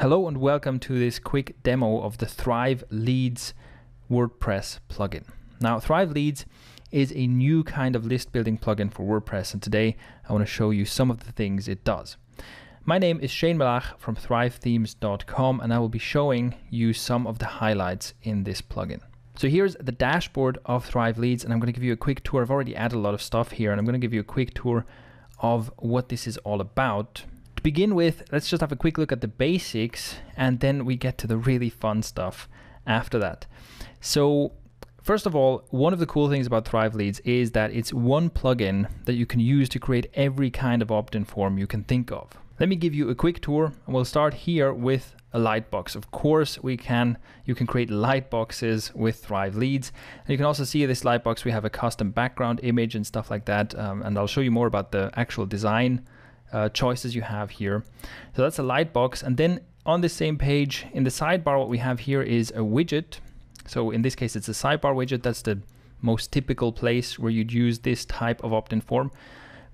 Hello and welcome to this quick demo of the Thrive Leads WordPress plugin. Now, Thrive Leads is a new kind of list building plugin for WordPress, and today I want to show you some of the things it does. My name is Shane Melaugh from thrivethemes.com, and I will be showing you some of the highlights in this plugin. So here's the dashboard of Thrive Leads, and I'm going to give you a quick tour. I've already added a lot of stuff here, and I'm going to give you a quick tour of what this is all about. To begin with, let's just have a quick look at the basics, and then we get to the really fun stuff after that. So first of all, one of the cool things about Thrive Leads is that it's one plugin that you can use to create every kind of opt-in form you can think of. Let me give you a quick tour, and we'll start here with a lightbox. Of course, you can create lightboxes with Thrive Leads, and you can also see this lightbox. We have a custom background image and stuff like that, and I'll show you more about the actual design choices you have here. So that's a lightbox, and then on the same page in the sidebar, what we have here is a widget. So in this case, it's a sidebar widget. That's the most typical place where you'd use this type of opt-in form.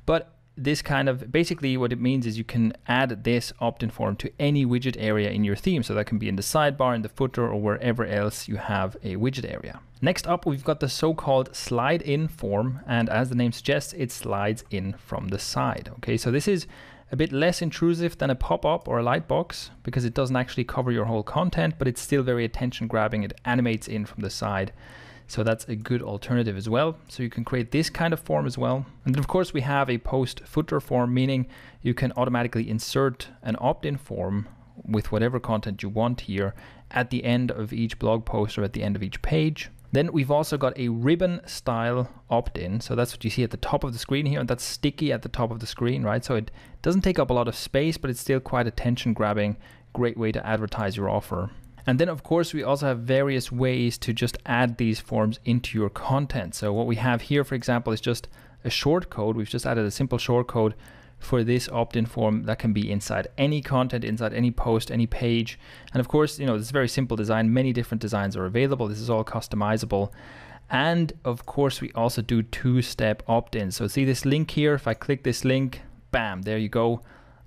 But this kind of, basically what it means is you can add this opt-in form to any widget area in your theme. So that can be in the sidebar, in the footer, or wherever else you have a widget area. Next up, we've got the so-called slide in form, and as the name suggests, it slides in from the side. Okay, so this is a bit less intrusive than a pop-up or a lightbox because it doesn't actually cover your whole content, but it's still very attention grabbing. It animates in from the side. So that's a good alternative as well. So you can create this kind of form as well. And then of course we have a post footer form, meaning you can automatically insert an opt-in form with whatever content you want here at the end of each blog post or at the end of each page. Then we've also got a ribbon style opt-in. So that's what you see at the top of the screen here, and that's sticky at the top of the screen, right? So it doesn't take up a lot of space, but it's still quite attention grabbing. Great way to advertise your offer. And then of course we also have various ways to just add these forms into your content. So what we have here, for example, is just a shortcode. We've just added a simple shortcode for this opt-in form that can be inside any content, inside any post, any page. And of course, this is a very simple design. Many different designs are available. This is all customizable. And of course, we also do two-step opt-in. So see this link here? If I click this link, bam, there you go.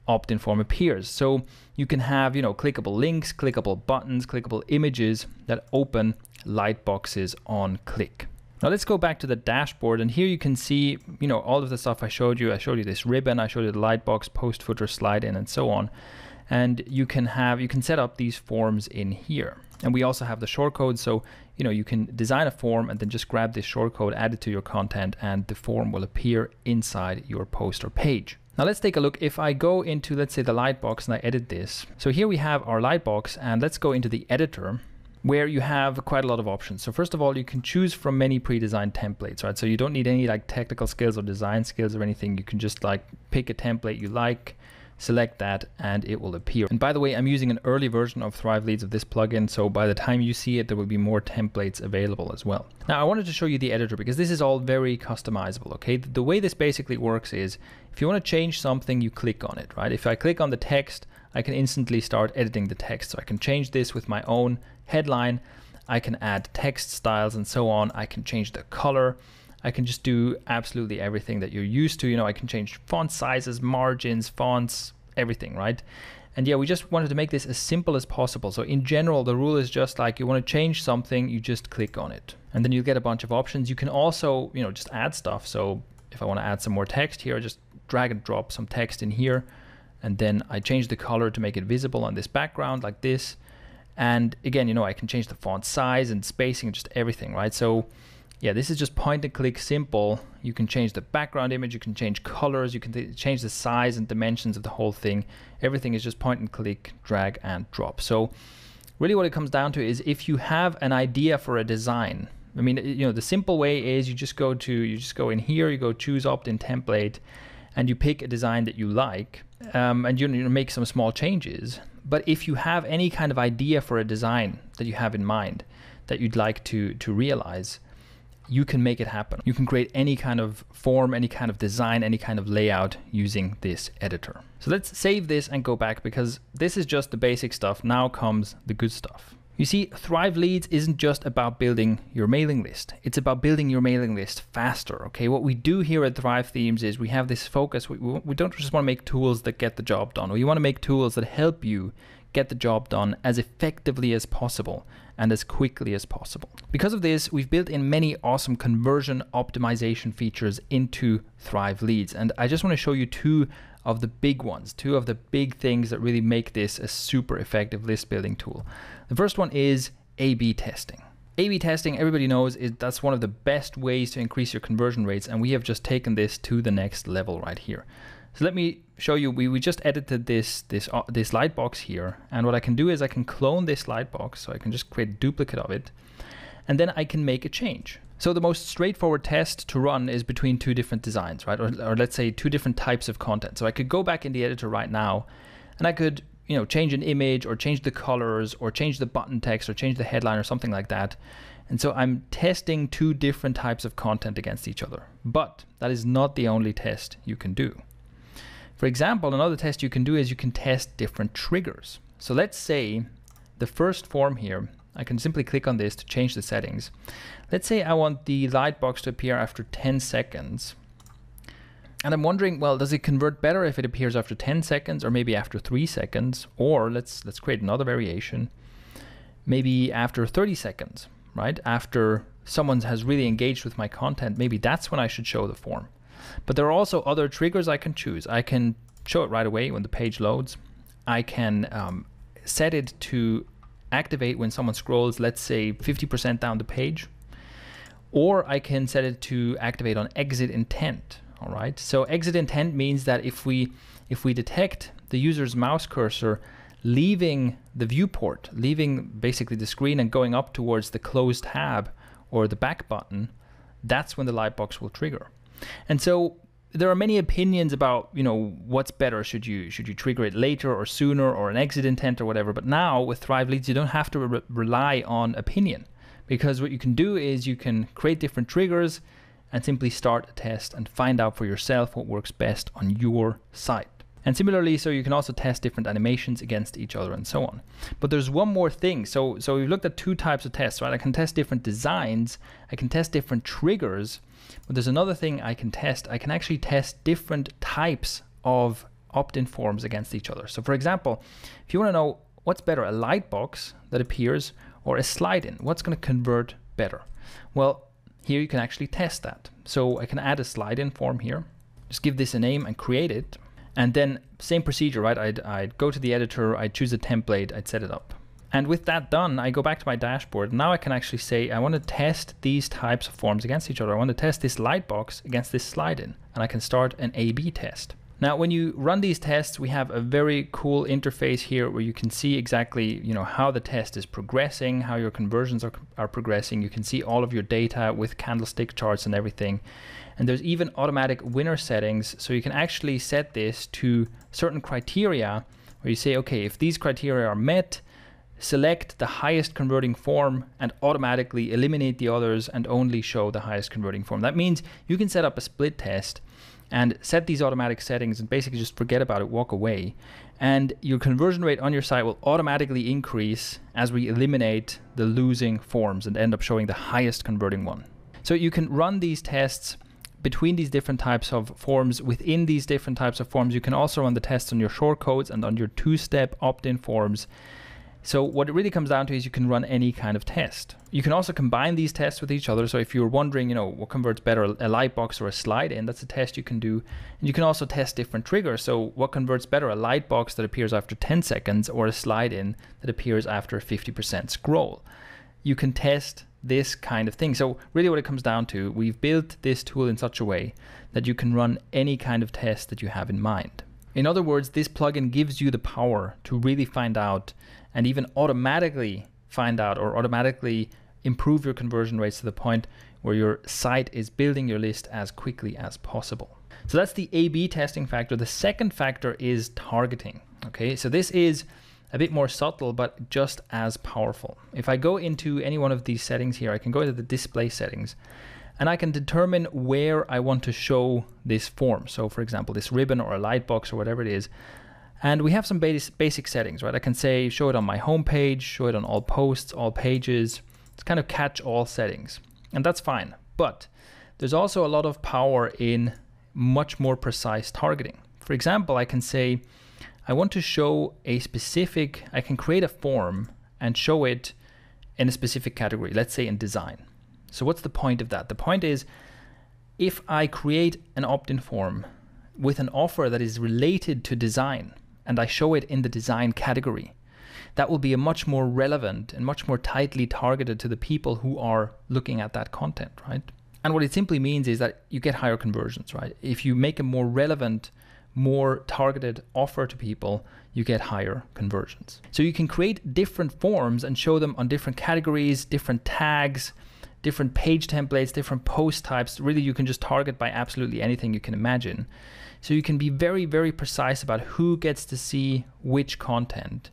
Opt-in form appears. So you can have, clickable links, clickable buttons, clickable images that open lightboxes on click. Now let's go back to the dashboard, and here you can see, all of the stuff I showed you. I showed you this ribbon, I showed you the lightbox, post footer, slide in, and so on. And you can set up these forms in here. And we also have the shortcode, so you can design a form and then just grab this shortcode, add it to your content, and the form will appear inside your post or page. Now let's take a look. If I go into, let's say, the lightbox and I edit this. So here we have our lightbox, and let's go into the editor where you have quite a lot of options. So first of all, you can choose from many pre-designed templates, right? So you don't need any technical skills or design skills or anything. You can just pick a template you like, select that, and it will appear. And by the way, I'm using an early version of Thrive Leads of this plugin, so by the time you see it, there will be more templates available as well. Now, I wanted to show you the editor because this is all very customizable, okay? The way this basically works is if you want to change something, you click on it, right? If I click on the text, I can instantly start editing the text. So I can change this with my own headline. I can add text styles and so on. I can change the color. I can just do absolutely everything that you're used to. I can change font sizes, margins, fonts, everything, right? And yeah, we just wanted to make this as simple as possible. So in general, the rule is just you want to change something, you just click on it. And then you get a bunch of options. You can also, just add stuff. So if I want to add some more text here, I just drag and drop some text in here. And then I change the color to make it visible on this background like this. And again, I can change the font size and spacing and just everything, right? So yeah, this is just point and click simple. You can change the background image, you can change colors, you can change the size and dimensions of the whole thing. Everything is just point and click, drag and drop. So really what it comes down to is if you have an idea for a design, the simple way is you just go in here, you go choose opt-in template, and you pick a design that you like, and you make some small changes. But if you have any kind of idea for a design that you have in mind that you'd like to realize, you can make it happen. You can create any kind of form, any kind of design, any kind of layout using this editor. So let's save this and go back because this is just the basic stuff. Now comes the good stuff. You see, Thrive Leads isn't just about building your mailing list. It's about building your mailing list faster, okay? What we do here at Thrive Themes is we have this focus. We don't just want to make tools that get the job done. We want to make tools that help you get the job done as effectively as possible and as quickly as possible. Because of this, we've built in many awesome conversion optimization features into Thrive Leads. And I just want to show you two of the big ones, two of the big things that really make this a super effective list building tool. The first one is A/B testing. A/B testing, everybody knows, that's one of the best ways to increase your conversion rates, and we have just taken this to the next level right here. So let me show you. We just edited this lightbox here, and what I can do is I can clone this lightbox, so I can just create a duplicate of it, and then I can make a change. So the most straightforward test to run is between two different designs, right? Or let's say two different types of content. So I could go back in the editor right now, and I could, you know, change an image or change the colors or change the button text or change the headline or something like that. And so I'm testing two different types of content against each other. But that is not the only test you can do. For example, another test you can do is you can test different triggers. So let's say the first form here, I can simply click on this to change the settings. Let's say I want the lightbox to appear after 10 seconds. And I'm wondering, well, does it convert better if it appears after 10 seconds or maybe after 3 seconds? Or let's create another variation, maybe after 30 seconds, right? After someone has really engaged with my content, maybe that's when I should show the form. But there are also other triggers I can choose. I can show it right away when the page loads. I can set it to activate when someone scrolls, let's say 50% down the page. Or I can set it to activate on exit intent. All right. So exit intent means that if we detect the user's mouse cursor leaving the viewport, leaving basically the screen and going up towards the closed tab or the back button, that's when the lightbox will trigger. And so there are many opinions about, you know, what's better. Should you trigger it later or sooner or an exit intent or whatever? But now with Thrive Leads, you don't have to rely on opinion, because what you can do is you can create different triggers and simply start a test and find out for yourself what works best on your site. And similarly, so you can also test different animations against each other and so on. But there's one more thing. So we've looked at two types of tests, right? I can test different designs, I can test different triggers, but there's another thing I can test. I can actually test different types of opt-in forms against each other. So for example, if you want to know what's better, a lightbox that appears or a slide-in, what's going to convert better? Well, here you can actually test that. So I can add a slide-in form here, just give this a name and create it. And then same procedure, right? I'd go to the editor, I'd choose a template, I'd set it up. And with that done, I go back to my dashboard. Now I can actually say, I want to test these types of forms against each other. I want to test this lightbox against this slide-in, and I can start an A/B test. Now, when you run these tests, we have a very cool interface here where you can see exactly, you know, how the test is progressing, how your conversions are progressing. You can see all of your data with candlestick charts and everything. And there's even automatic winner settings. So you can actually set this to certain criteria where you say, okay, if these criteria are met, select the highest converting form and automatically eliminate the others and only show the highest converting form. That means you can set up a split test and set these automatic settings and basically just forget about it, walk away. And your conversion rate on your site will automatically increase as we eliminate the losing forms and end up showing the highest converting one. So you can run these tests between these different types of forms. Within these different types of forms, you can also run the tests on your shortcodes and on your two-step opt-in forms. So what it really comes down to is you can run any kind of test. You can also combine these tests with each other. So if you're wondering, you know, what converts better, a lightbox or a slide-in, that's a test you can do. And you can also test different triggers. So what converts better, a lightbox that appears after 10 seconds or a slide-in that appears after a 50% scroll? You can test this kind of thing. So really what it comes down to, we've built this tool in such a way that you can run any kind of test that you have in mind. In other words, this plugin gives you the power to really find out and even automatically find out or automatically improve your conversion rates to the point where your site is building your list as quickly as possible. So that's the A/B testing factor. The second factor is targeting. Okay, so this is a bit more subtle, but just as powerful. If I go into any one of these settings here, I can go into the display settings and I can determine where I want to show this form. So for example, this ribbon or a lightbox or whatever it is. And we have some basic settings, right? I can say, show it on my home page, show it on all posts, all pages. It's kind of catch all settings, and that's fine. But there's also a lot of power in much more precise targeting. For example, I can say, I want to show a specific, I can create a form and show it in a specific category, let's say in design. So what's the point of that? The point is, if I create an opt-in form with an offer that is related to design and I show it in the design category, that will be a much more relevant and much more tightly targeted to the people who are looking at that content, right? And what it simply means is that you get higher conversions, right? If you make a more relevant, more targeted offer to people, you get higher conversions. So you can create different forms and show them on different categories, different tags, different page templates, different post types. Really, you can just target by absolutely anything you can imagine. So you can be very, very precise about who gets to see which content.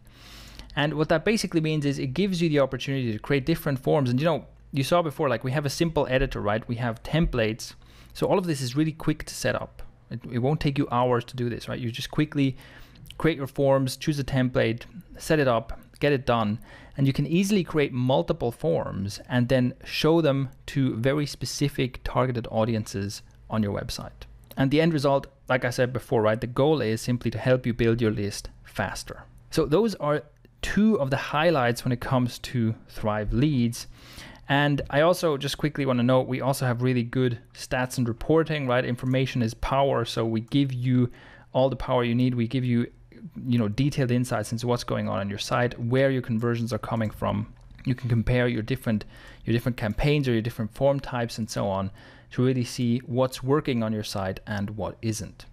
And what that basically means is it gives you the opportunity to create different forms. And you know, you saw before, like we have a simple editor, right? We have templates. So all of this is really quick to set up. It won't take you hours to do this, right? You just quickly create your forms, choose a template, set it up, get it done. And you can easily create multiple forms and then show them to very specific targeted audiences on your website. And the end result, like I said before, right? The goal is simply to help you build your list faster. So those are two of the highlights when it comes to Thrive Leads. And I also just quickly want to note, we also have really good stats and reporting, right? Information is power. So we give you all the power you need. We give you, detailed insights into what's going on your site, where your conversions are coming from. You can compare your different campaigns or your different form types and so on to really see what's working on your site and what isn't.